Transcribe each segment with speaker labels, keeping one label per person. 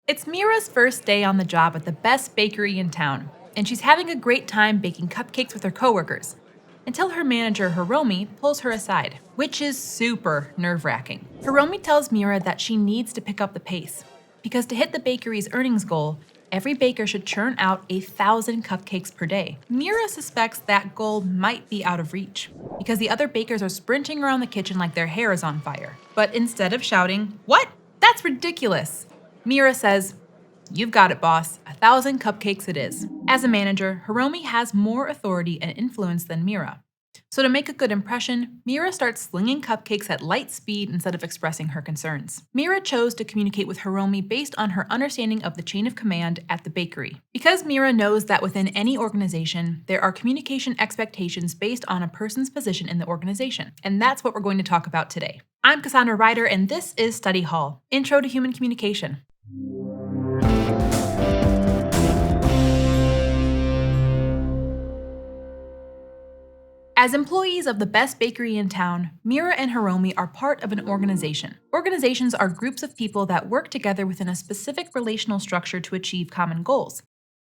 Speaker 1: It's Mira's first day on the job at the best bakery in town, and she's having a great time baking cupcakes with her coworkers. Until her manager, Hiromi, pulls her aside, which is super nerve wracking. Hiromi tells Mira that she needs to pick up the pace, because to hit the bakery's earnings goal, every baker should churn out 1,000 cupcakes per day. Mira suspects that goal might be out of reach, because the other bakers are sprinting around the kitchen like their hair is on fire. But instead of shouting, "What? That's ridiculous!" Mira says, "You've got it, boss. 1,000 cupcakes it is." As a manager, Hiromi has more authority and influence than Mira. So to make a good impression, Mira starts slinging cupcakes at light speed instead of expressing her concerns. Mira chose to communicate with Hiromi based on her understanding of the chain of command at the bakery. Because Mira knows that within any organization, there are communication expectations based on a person's position in the organization. And that's what we're going to talk about today. I'm Cassandra Ryder, and this is Study Hall, Intro to Human Communication. As employees of the best bakery in town, Mira and Hiromi are part of an organization. Organizations are groups of people that work together within a specific relational structure to achieve common goals,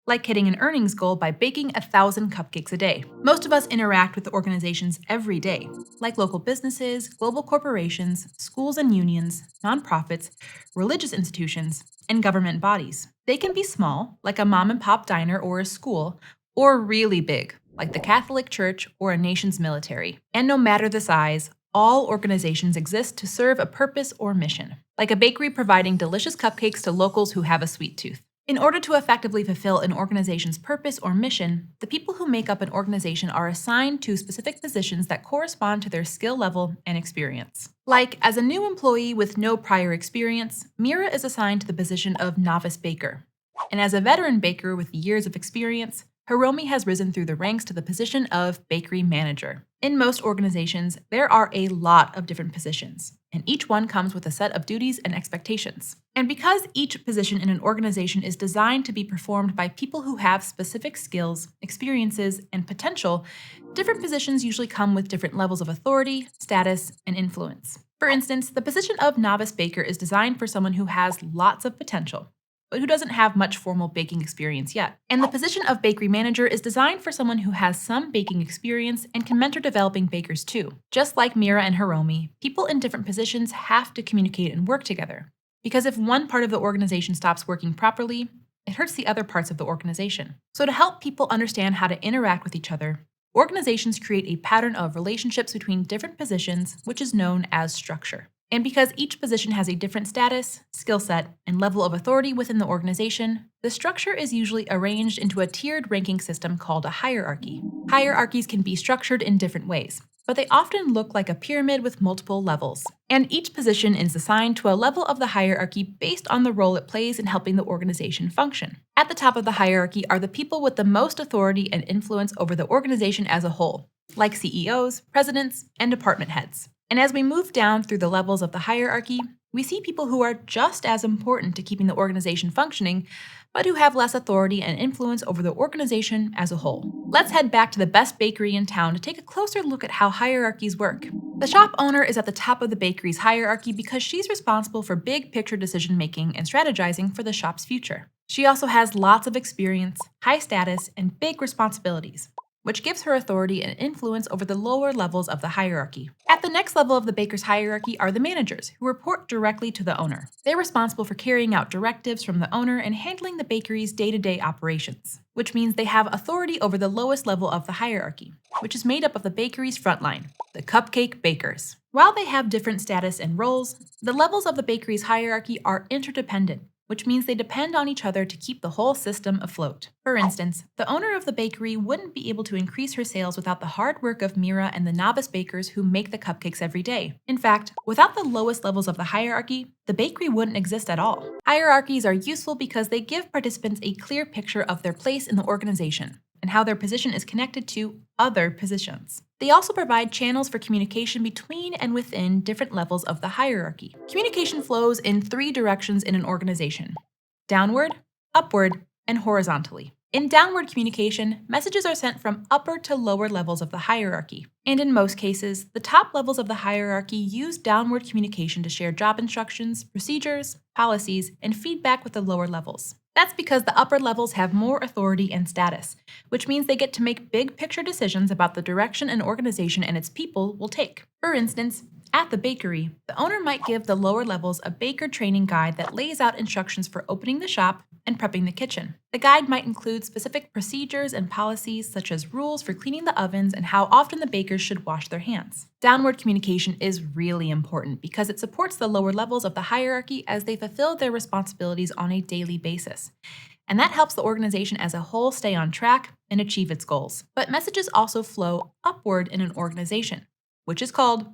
Speaker 1: like hitting an earnings goal by baking 1,000 cupcakes a day. Most of us interact with organizations every day, like local businesses, global corporations, schools and unions, nonprofits, religious institutions, and government bodies. They can be small, like a mom and pop diner or a school, or really big, like the Catholic Church or a nation's military. And no matter the size, all organizations exist to serve a purpose or mission, like a bakery providing delicious cupcakes to locals who have a sweet tooth. In order to effectively fulfill an organization's purpose or mission, the people who make up an organization are assigned to specific positions that correspond to their skill level and experience. Like, as a new employee with no prior experience, Mira is assigned to the position of novice baker. And as a veteran baker with years of experience, Hiromi has risen through the ranks to the position of bakery manager. In most organizations, there are a lot of different positions, and each one comes with a set of duties and expectations. And because each position in an organization is designed to be performed by people who have specific skills, experiences, and potential, different positions usually come with different levels of authority, status, and influence. For instance, the position of novice baker is designed for someone who has lots of potential, but who doesn't have much formal baking experience yet. And the position of bakery manager is designed for someone who has some baking experience and can mentor developing bakers too. Just like Mira and Hiromi, people in different positions have to communicate and work together. Because if one part of the organization stops working properly, it hurts the other parts of the organization. So to help people understand how to interact with each other, organizations create a pattern of relationships between different positions, which is known as structure. And because each position has a different status, skill set, and level of authority within the organization, the structure is usually arranged into a tiered ranking system called a hierarchy. Hierarchies can be structured in different ways, but they often look like a pyramid with multiple levels. And each position is assigned to a level of the hierarchy based on the role it plays in helping the organization function. At the top of the hierarchy are the people with the most authority and influence over the organization as a whole, like CEOs, presidents, and department heads. And as we move down through the levels of the hierarchy, we see people who are just as important to keeping the organization functioning, but who have less authority and influence over the organization as a whole. Let's head back to the best bakery in town to take a closer look at how hierarchies work. The shop owner is at the top of the bakery's hierarchy because she's responsible for big picture decision making and strategizing for the shop's future. She also has lots of experience, high status, and big responsibilities, which gives her authority and influence over the lower levels of the hierarchy. At the next level of the baker's hierarchy are the managers, who report directly to the owner. They're responsible for carrying out directives from the owner and handling the bakery's day-to-day operations, which means they have authority over the lowest level of the hierarchy, which is made up of the bakery's frontline, the cupcake bakers. While they have different status and roles, the levels of the bakery's hierarchy are interdependent, which means they depend on each other to keep the whole system afloat. For instance, the owner of the bakery wouldn't be able to increase her sales without the hard work of Mira and the novice bakers who make the cupcakes every day. In fact, without the lowest levels of the hierarchy, the bakery wouldn't exist at all. Hierarchies are useful because they give participants a clear picture of their place in the organization and how their position is connected to other positions. They also provide channels for communication between and within different levels of the hierarchy. Communication flows in 3 directions in an organization: downward, upward, and horizontally. In downward communication, messages are sent from upper to lower levels of the hierarchy. And in most cases, the top levels of the hierarchy use downward communication to share job instructions, procedures, policies, and feedback with the lower levels. That's because the upper levels have more authority and status, which means they get to make big picture decisions about the direction an organization and its people will take. For instance, at the bakery, the owner might give the lower levels a baker training guide that lays out instructions for opening the shop and prepping the kitchen. The guide might include specific procedures and policies, such as rules for cleaning the ovens and how often the bakers should wash their hands. Downward communication is really important because it supports the lower levels of the hierarchy as they fulfill their responsibilities on a daily basis. And that helps the organization as a whole stay on track and achieve its goals. But messages also flow upward in an organization, which is called,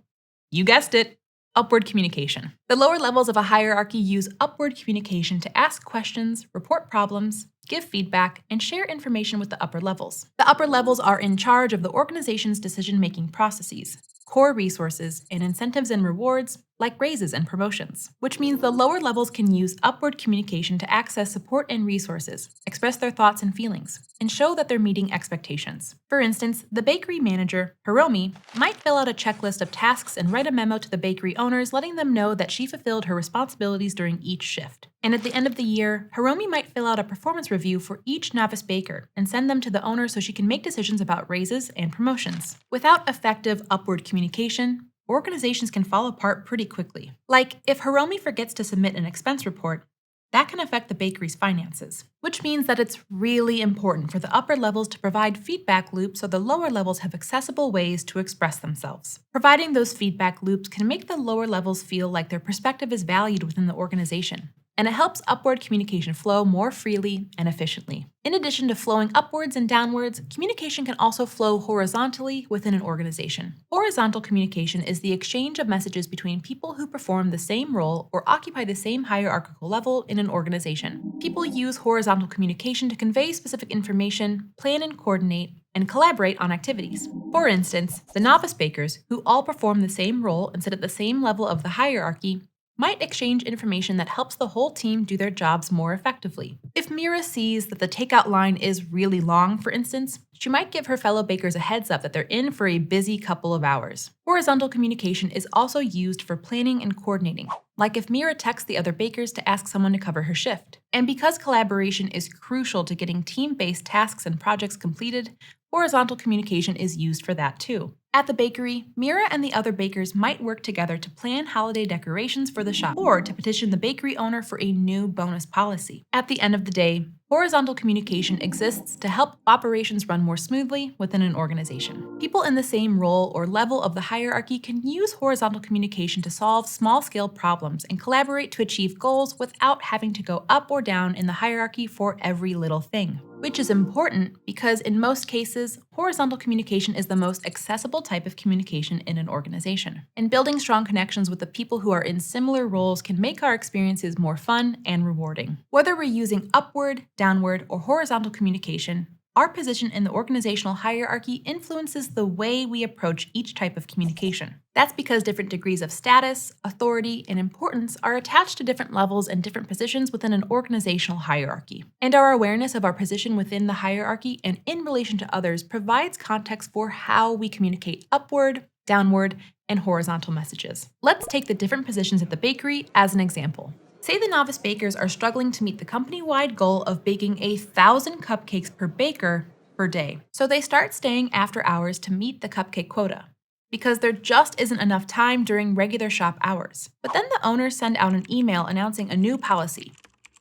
Speaker 1: you guessed it, upward communication. The lower levels of a hierarchy use upward communication to ask questions, report problems, give feedback, and share information with the upper levels. The upper levels are in charge of the organization's decision-making processes, core resources, and incentives and rewards, like raises and promotions, which means the lower levels can use upward communication to access support and resources, express their thoughts and feelings, and show that they're meeting expectations. For instance, the bakery manager, Hiromi, might fill out a checklist of tasks and write a memo to the bakery owners letting them know that she fulfilled her responsibilities during each shift. And at the end of the year, Hiromi might fill out a performance review for each novice baker and send them to the owner so she can make decisions about raises and promotions. Without effective upward communication, organizations can fall apart pretty quickly. Like, if Hiromi forgets to submit an expense report, that can affect the bakery's finances, which means that it's really important for the upper levels to provide feedback loops so the lower levels have accessible ways to express themselves. Providing those feedback loops can make the lower levels feel like their perspective is valued within the organization, and it helps upward communication flow more freely and efficiently. In addition to flowing upwards and downwards, communication can also flow horizontally within an organization. Horizontal communication is the exchange of messages between people who perform the same role or occupy the same hierarchical level in an organization. People use horizontal communication to convey specific information, plan and coordinate, and collaborate on activities. For instance, the novice bakers, who all perform the same role and sit at the same level of the hierarchy, might exchange information that helps the whole team do their jobs more effectively. If Mira sees that the takeout line is really long, for instance, she might give her fellow bakers a heads up that they're in for a busy couple of hours. Horizontal communication is also used for planning and coordinating, like if Mira texts the other bakers to ask someone to cover her shift. And because collaboration is crucial to getting team-based tasks and projects completed, horizontal communication is used for that too. At the bakery, Mira and the other bakers might work together to plan holiday decorations for the shop or to petition the bakery owner for a new bonus policy. At the end of the day, horizontal communication exists to help operations run more smoothly within an organization. People in the same role or level of the hierarchy can use horizontal communication to solve small-scale problems and collaborate to achieve goals without having to go up or down in the hierarchy for every little thing. Which is important because in most cases, horizontal communication is the most accessible type of communication in an organization. And building strong connections with the people who are in similar roles can make our experiences more fun and rewarding. Whether we're using upward, downward, or horizontal communication, our position in the organizational hierarchy influences the way we approach each type of communication. That's because different degrees of status, authority, and importance are attached to different levels and different positions within an organizational hierarchy. And our awareness of our position within the hierarchy and in relation to others provides context for how we communicate upward, downward, and horizontal messages. Let's take the different positions at the bakery as an example. Say the novice bakers are struggling to meet the company-wide goal of baking 1,000 cupcakes per baker per day. So they start staying after hours to meet the cupcake quota, because there just isn't enough time during regular shop hours. But then the owners send out an email announcing a new policy.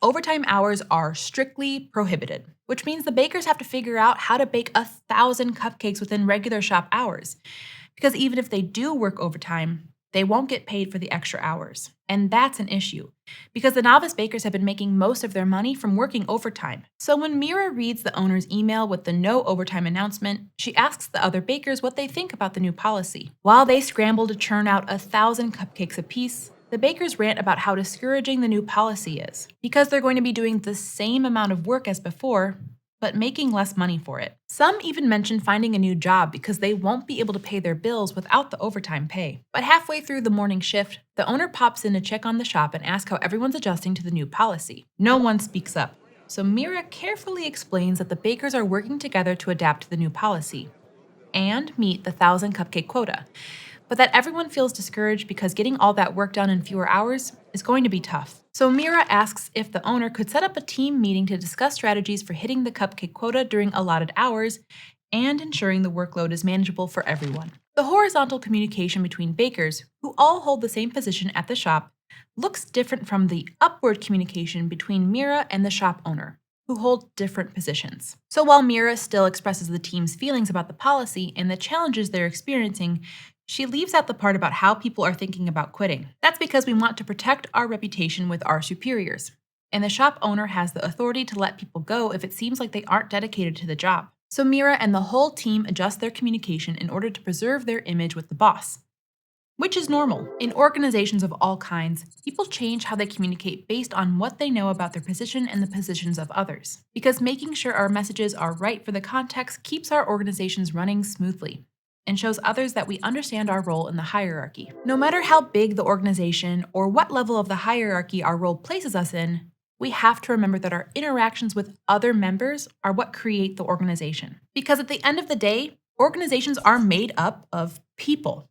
Speaker 1: Overtime hours are strictly prohibited, which means the bakers have to figure out how to bake 1,000 cupcakes within regular shop hours. Because even if they do work overtime, they won't get paid for the extra hours. And that's an issue, because the novice bakers have been making most of their money from working overtime. So when Mira reads the owner's email with the no overtime announcement, she asks the other bakers what they think about the new policy. While they scramble to churn out 1,000 cupcakes apiece, the bakers rant about how discouraging the new policy is, because they're going to be doing the same amount of work as before, but making less money for it. Some even mention finding a new job because they won't be able to pay their bills without the overtime pay. But halfway through the morning shift, the owner pops in to check on the shop and ask how everyone's adjusting to the new policy. No one speaks up, so Mira carefully explains that the bakers are working together to adapt to the new policy and meet the 1,000 cupcake quota. but that everyone feels discouraged because getting all that work done in fewer hours is going to be tough. So Mira asks if the owner could set up a team meeting to discuss strategies for hitting the cupcake quota during allotted hours and ensuring the workload is manageable for everyone. The horizontal communication between bakers, who all hold the same position at the shop, looks different from the upward communication between Mira and the shop owner, who hold different positions. So while Mira still expresses the team's feelings about the policy and the challenges they're experiencing, she leaves out the part about how people are thinking about quitting. That's because we want to protect our reputation with our superiors, and the shop owner has the authority to let people go if it seems like they aren't dedicated to the job. So Mira and the whole team adjust their communication in order to preserve their image with the boss, which is normal. In organizations of all kinds, people change how they communicate based on what they know about their position and the positions of others, because making sure our messages are right for the context keeps our organizations running smoothly and shows others that we understand our role in the hierarchy. No matter how big the organization or what level of the hierarchy our role places us in, we have to remember that our interactions with other members are what create the organization. Because at the end of the day, organizations are made up of people.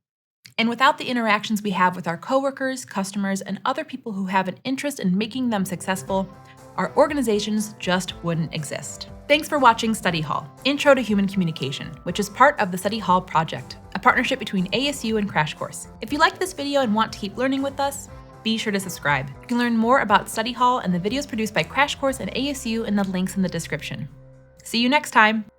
Speaker 1: And without the interactions we have with our coworkers, customers, and other people who have an interest in making them successful, our organizations just wouldn't exist. Thanks for watching Study Hall, Intro to Human Communication, which is part of the Study Hall project, a partnership between ASU and Crash Course. If you liked this video and want to keep learning with us, be sure to subscribe. You can learn more about Study Hall and the videos produced by Crash Course and ASU in the links in the description. See you next time!